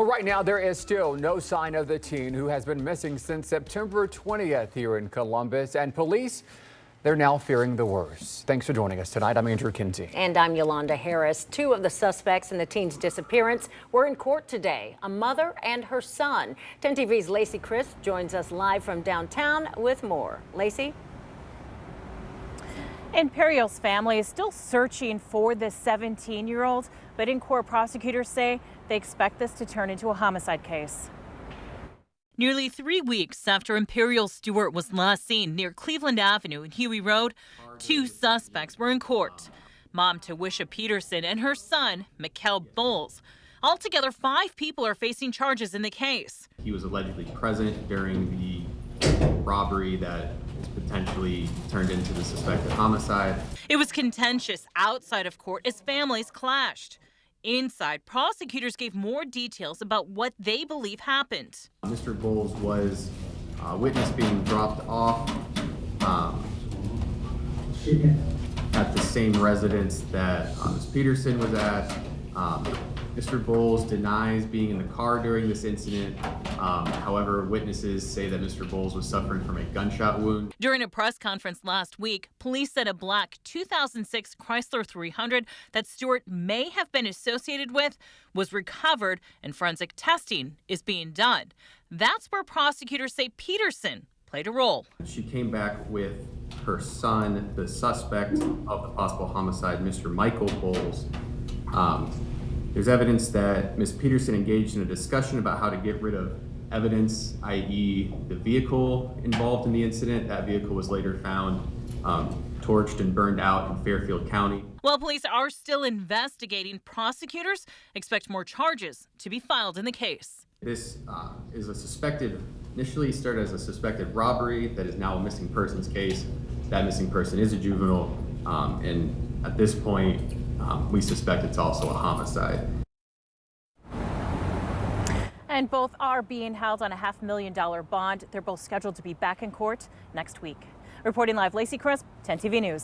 Well, right now, there is still no sign of the teen who has been missing since September 20th here in Columbus. And police, they're now fearing the worst. Thanks for joining us tonight. I'm Andrew Kinsey. And I'm Yolanda Harris. Two of the suspects in the teen's disappearance were in court today, a mother and her son. 10 TV's Lacey Crisp joins us live from downtown with more. Lacey? Imperial's family is still searching for this 17-year-old, but in court, prosecutors say they expect this to turn into a homicide case. Nearly 3 weeks after Imperial Stewart was last seen near Cleveland Avenue and Huey Road, two suspects were in court. Mom Tawisha Peterson and her son, Mikkel Bowles. Altogether, 5 people are facing charges in the case. He was allegedly present during the robbery that is potentially turned into the suspected homicide. It was contentious outside of court as families clashed. Inside, prosecutors gave more details about what they believe happened. Mr. Bowles was a witness being dropped off at the same residence that Ms. Peterson was at. Mr. Bowles denies being in the car during this incident. However, witnesses say that Mr. Bowles was suffering from a gunshot wound. During a press conference last week, police said a black 2006 Chrysler 300 that Stewart may have been associated with was recovered and forensic testing is being done. That's where prosecutors say Peterson played a role. She came back with her son, the suspect of the possible homicide, Mr. Michael Bowles. There's evidence that Ms. Peterson engaged in a discussion about how to get rid of evidence, i.e. the vehicle involved in the incident. That vehicle was later found torched and burned out in Fairfield County. While police are still investigating, prosecutors expect more charges to be filed in the case. This is a suspected, initially started as a suspected robbery that is now a missing persons case. That missing person is a juvenile, and at this point, we suspect it's also a homicide. And both are being held on a $500,000 bond. They're both scheduled to be back in court next week. Reporting live, Lacey Crisp, 10 TV News.